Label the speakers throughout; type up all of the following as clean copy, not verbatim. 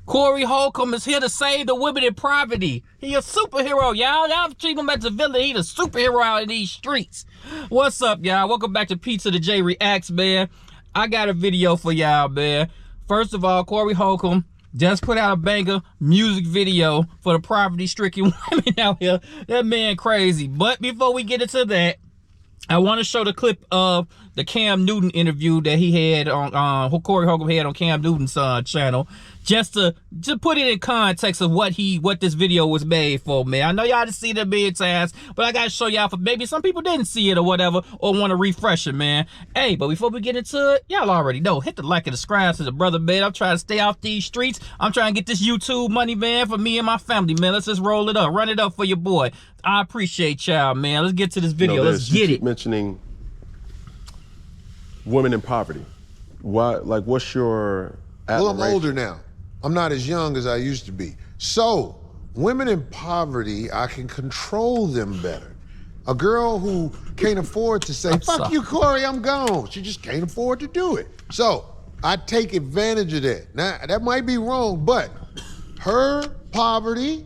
Speaker 1: Corey Holcomb is here to save the women in poverty. He a superhero, y'all. Y'all treat him as a villain. He the superhero out in these streets. What's up, y'all? Welcome back to Pizza the J Reacts, man. I got a video for y'all, man. First of all, Corey Holcomb just put out a banger music video for the poverty-stricken women out here. That man crazy. But before we get into that, I want to show the clip of the Cam Newton interview that he had on Corey Holcomb had on Cam Newton's channel, just to put it in context of what this video was made for, man. I know y'all just seen it a million times, but I gotta show y'all for maybe some people didn't see it or whatever, or want to refresh it, man. Hey, but before we get into it, y'all already know, hit the like and subscribe to the brother, man. I'm trying to stay off these streets. I'm trying to get this YouTube money, man, for me and my family, man. Let's just roll it up, run it up for your boy. I appreciate y'all, man. Let's get to this video. Let's get it.
Speaker 2: Mentioning women in poverty. Why? Like, what's your admiration?
Speaker 3: Well, I'm older now. I'm not as young as I used to be. So, women in poverty, I can control them better. A girl who can't afford to say, fuck you, Corey, I'm gone. She just can't afford to do it. So, I take advantage of that. Now, that might be wrong, but her poverty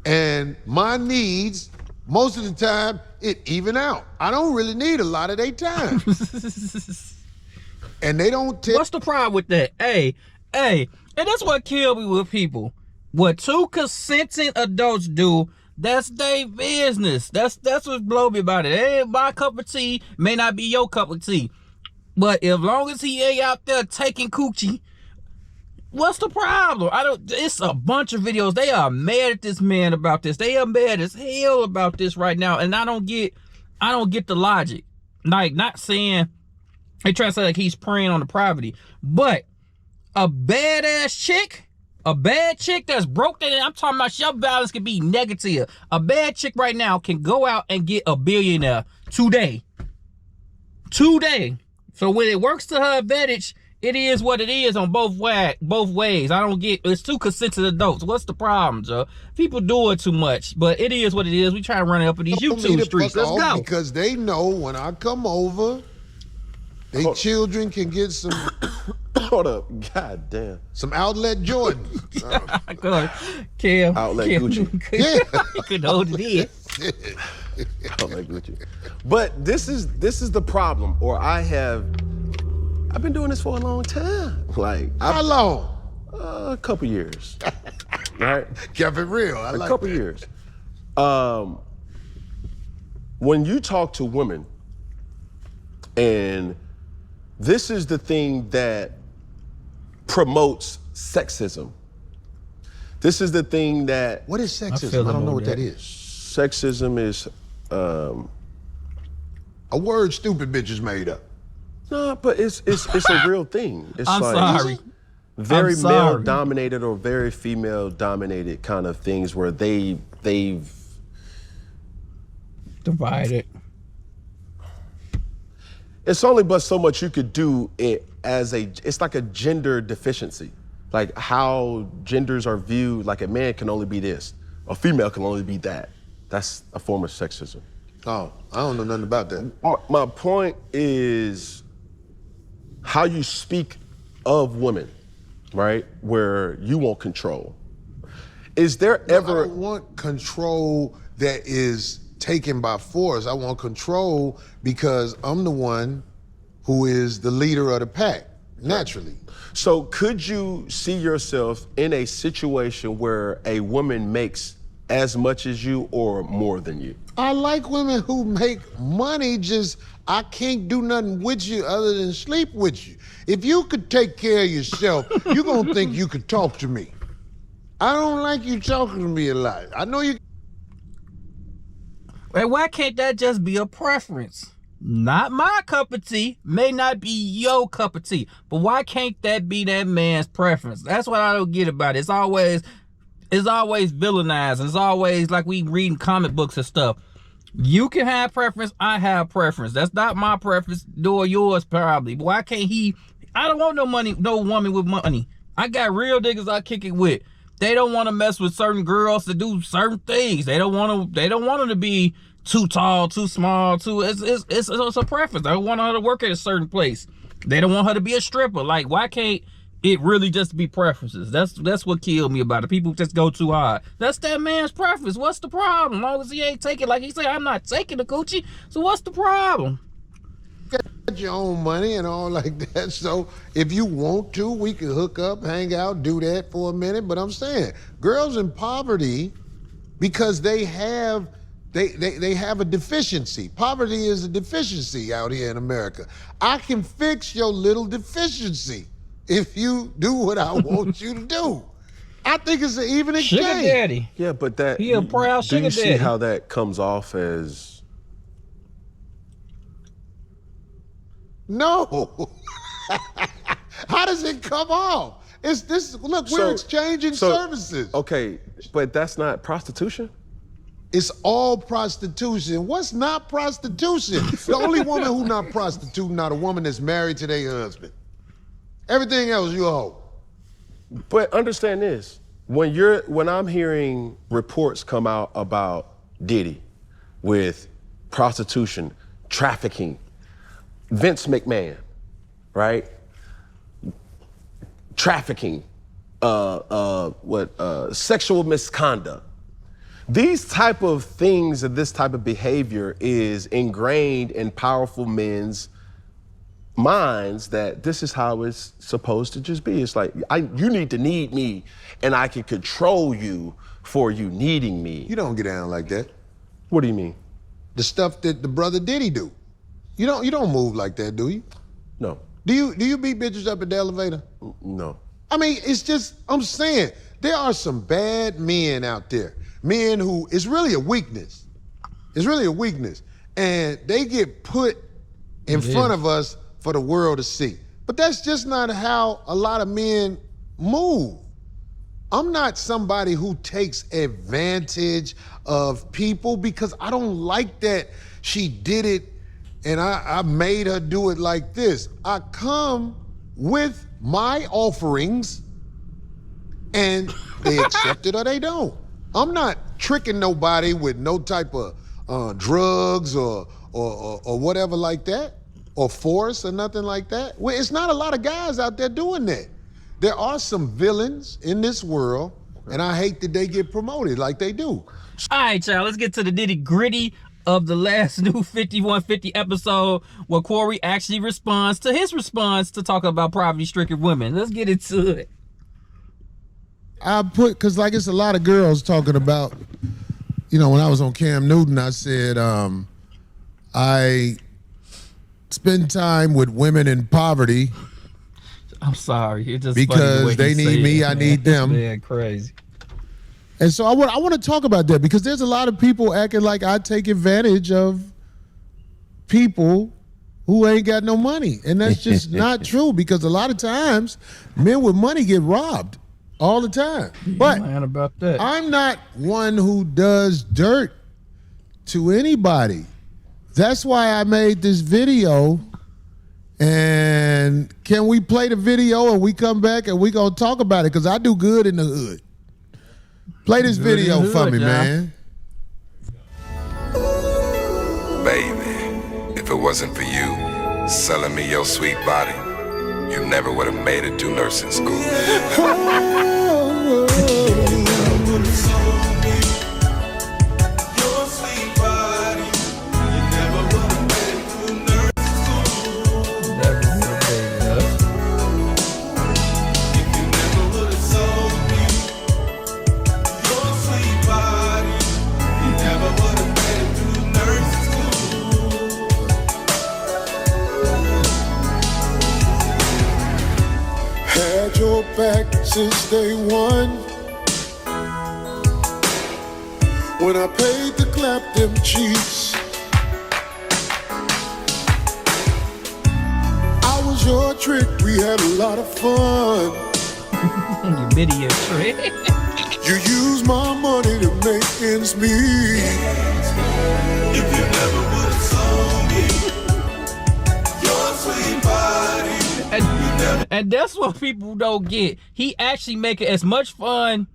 Speaker 3: and my needs, most of the time, it even out. I don't really need a lot of their time. And they don't tell.
Speaker 1: What's the problem with that? Hey, and that's what killed me with people. What two consenting adults do, that's their business. That's what blow me about it. It ain't my cup of tea, may not be your cup of tea. But as long as he ain't out there taking coochie, what's the problem? It's a bunch of videos. They are mad at this man about this. They are mad as hell about this right now. And I don't get the logic. Like, not saying, they try to say like he's preying on the poverty, but a badass chick, a bad chick that's broke, that I'm talking about your balance can be negative. A bad chick right now can go out and get a billionaire today. So when it works to her advantage, it is what it is on both ways. I don't get, it's two consenting adults. What's the problem, Joe? People do it too much, but it is what it is. We try to run it up in these YouTube streets. Let's go.
Speaker 3: Because they know when I come over, they children can get some.
Speaker 2: Hold up, god damn.
Speaker 3: Some outlet Jordans.
Speaker 2: Cam. Outlet Gucci.
Speaker 3: Yeah.
Speaker 1: You could hold it in.
Speaker 2: Outlet Gucci. But this is the problem, or I've been doing this for a long time. Like,
Speaker 3: how long?
Speaker 2: A couple years. Right?
Speaker 3: Kept it real. I like
Speaker 2: a couple years. When you talk to women, and this is the thing that promotes sexism. This is the thing that...
Speaker 3: What is sexism? I don't know what that is.
Speaker 2: Sexism is...
Speaker 3: a word stupid bitches made up.
Speaker 2: No, but it's a real thing. It's
Speaker 1: I'm sorry.
Speaker 2: Very male-dominated or very female-dominated kind of things where they've
Speaker 1: divided.
Speaker 2: It's only but so much you could do it as it's like a gender deficiency. Like how genders are viewed, like a man can only be this, a female can only be that. That's a form of sexism.
Speaker 3: Oh, I don't know nothing about that.
Speaker 2: My point is how you speak of women, right? Where you want control. Is there ever...
Speaker 3: I don't want control that is taken by force. I want control because I'm the one who is the leader of the pack, naturally.
Speaker 2: So could you see yourself in a situation where a woman makes as much as you or more than you?
Speaker 3: I like women who make money, just I can't do nothing with you other than sleep with you. If you could take care of yourself, you're gonna think you could talk to me. I don't like you talking to me a lot. I know you...
Speaker 1: And why can't that just be a preference? Not my cup of tea, may not be your cup of tea, but why can't that be that man's preference? That's what I don't get about it. It's always villainized, and it's always like we reading comic books and stuff. You can have preference, I have preference. That's not my preference, nor yours probably. But why can't he? I don't want no woman with money. I got real niggas I kick it with. They don't want to mess with certain girls to do certain things. They don't want them to be too tall, too small, it's a preference. They don't want her to work at a certain place. They don't want her to be a stripper. Like, why can't it really just be preferences. That's what killed me about it. People just go too hard. That's that man's preference. What's the problem? As long as he ain't taking, like he said, I'm not taking the coochie. So what's the problem?
Speaker 3: Get your own money and all like that. So if you want to, we can hook up, hang out, do that for a minute. But I'm saying, girls in poverty, because they have a deficiency. Poverty is a deficiency out here in America. I can fix your little deficiency if you do what I want you to do. I think it's an even exchange.
Speaker 1: Sugar daddy.
Speaker 2: Yeah, but that
Speaker 1: he a proud sugar daddy.
Speaker 2: Do you see how that comes off as?
Speaker 3: No. How does it come off? It's this. Look, we're exchanging services.
Speaker 2: Okay, but that's not prostitution.
Speaker 3: It's all prostitution. What's not prostitution? The only woman who not prostituting, not a woman that's married to their husband. Everything else, you a hoe.
Speaker 2: But understand this: when I'm hearing reports come out about Diddy with prostitution, trafficking, Vince McMahon, right? Trafficking, sexual misconduct. These type of things and this type of behavior is ingrained in powerful men's minds that this is how it's supposed to just be. It's like, you need to need me and I can control you for you needing me.
Speaker 3: You don't get down like that.
Speaker 2: What do you mean?
Speaker 3: The stuff that the brother Diddy do. You don't move like that, do you?
Speaker 2: No.
Speaker 3: Do you beat bitches up at the elevator?
Speaker 2: No.
Speaker 3: I mean, it's just, I'm saying, there are some bad men out there. Men who, it's really a weakness. It's really a weakness. And they get put in front of us for the world to see. But that's just not how a lot of men move. I'm not somebody who takes advantage of people because I don't like that she did it and I made her do it like this. I come with my offerings and they accept it or they don't. I'm not tricking nobody with no type of drugs or whatever like that, or force or nothing like that. Well, it's not a lot of guys out there doing that. There are some villains in this world, and I hate that they get promoted like they do.
Speaker 1: All right, y'all, let's get to the nitty gritty of the last new 5150 episode where Corey actually responds to his response to talk about poverty-stricken women. Let's get into it.
Speaker 3: Cause like it's a lot of girls talking about, when I was on Cam Newton, I said, I spend time with women in poverty.
Speaker 1: I'm sorry, it's just
Speaker 3: because they need me, I need them.
Speaker 1: Yeah, crazy.
Speaker 3: And so I want to talk about that because there's a lot of people acting like I take advantage of people who ain't got no money. And that's just not true because a lot of times men with money get robbed all the time. But
Speaker 1: about that.
Speaker 3: I'm not one who does dirt to anybody. That's why I made this video. And can we play the video and we come back and we gonna talk about it? Because I do good in the hood. Play this video for me, man.
Speaker 4: Baby, if it wasn't for you selling me your sweet body, you never would have made it to nursing school.
Speaker 3: Back since day one, when I paid to clap them cheeks, I was your trick, we had a lot of fun.
Speaker 1: Your video trick.
Speaker 3: You used my money to make ends meet. If you never would have sold me your sweet body.
Speaker 1: And that's what people don't get. He actually make it as much fun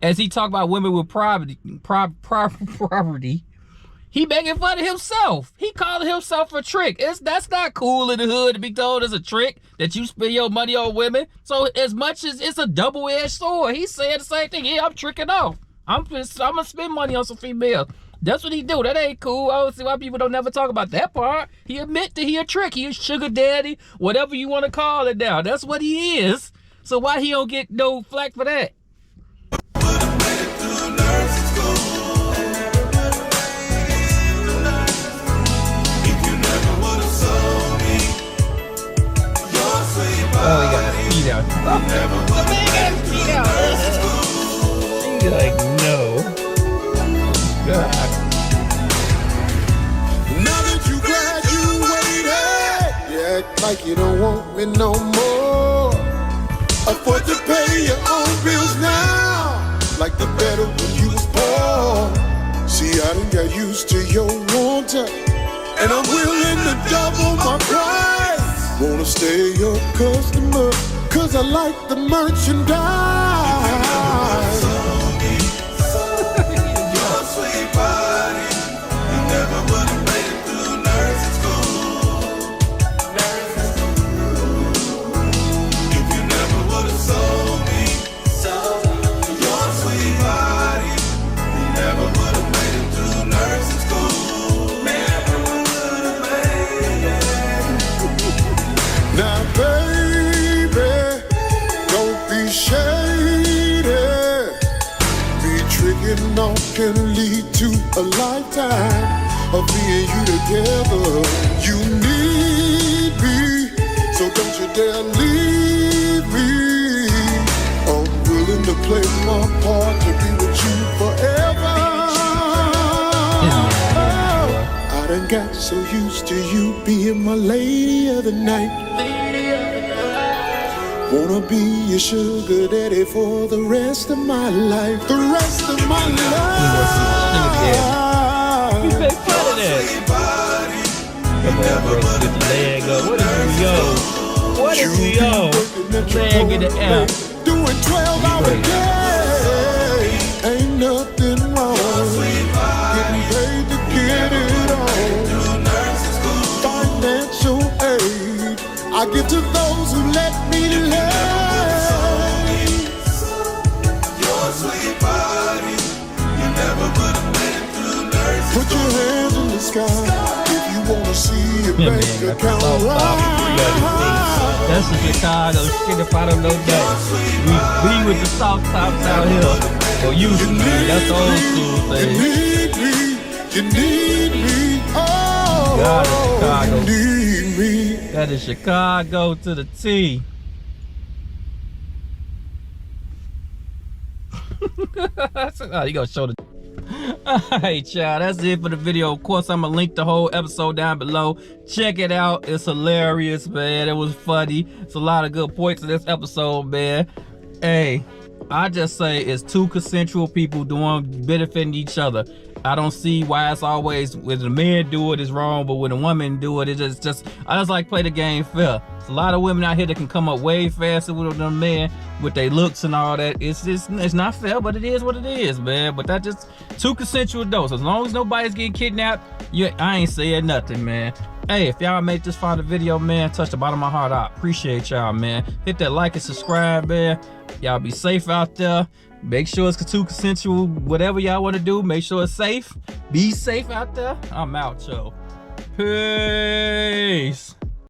Speaker 1: as he talk about women with poverty. He making fun of himself. He calling himself a trick. That's not cool in the hood to be told it's a trick that you spend your money on women. So as much as it's a double-edged sword, he's saying the same thing. Yeah, I'm tricking off. I'm gonna spend money on some females. That's what he do. That ain't cool. I don't see why people don't never talk about that part. He admit that he a trick. He a sugar daddy, whatever you want to call it now. That's what he is. So why he don't get no flack for that? Oh, he got his feet out. Oh, the man got his feet out. He's like, no. God.
Speaker 3: Now that you graduated, you act like you don't want me no more. Afford to pay your own bills now, like the better when you was born. See, I done got used to your wanting, and I'm willing to double my price. Wanna stay your customer, cause I like the merchandise. Your sweet body, you never would have made it through nursing school. If you never would have sold me, your sweet body, you never would have made it through nursing school. Never would have made it. Now, baby, don't be shady. Be tricking off can lead to a lifetime of being you together. You need me, so don't you dare leave me. I'm willing to play my part to be with you forever. I done got so used to you being my lady of the night. Wanna be your sugar daddy for the rest of my life. The rest of my life.
Speaker 1: You make fun of that. Come on, bro. Get the leg up. What if we on? What if we on? Leg in the air.
Speaker 3: Doing 12-hour days. Ain't nothing wrong. Getting paid to get it on. Financial aid I give to those who let me love. Your sweet body, you never would have made it through nursing. Put your hands in the sky if you wanna see your bank account rise.
Speaker 1: That's the Chicago shit if I don't know that. We be with the soft tops out here. Or used to be. That's the old school thing.
Speaker 3: You need me, you need me. Oh,
Speaker 1: God, Chicago.
Speaker 3: You need me.
Speaker 1: That is Chicago to the T. Oh, you gonna show the. Alright, y'all, that's it for the video. Of course, I'm gonna link the whole episode down below. Check it out. It's hilarious, man. It was funny. It's a lot of good points in this episode, man. Hey, I just say it's two consensual people benefiting each other. I don't see why it's always when a man do it is wrong, but when a woman do it, it's just I just like play the game fair. There's a lot of women out here that can come up way faster with a man with their looks and all that. It's not fair, but it is what it is, man. But that just two consensual adults. As long as nobody's getting kidnapped, I ain't saying nothing, man. Hey, if y'all made this far in the video, man, touch the bottom of my heart. I appreciate y'all, man. Hit that like and subscribe, man. Y'all be safe out there. Make sure it's two consensual. Whatever y'all want to do, make sure it's safe. Be safe out there. I'm out, yo. Peace.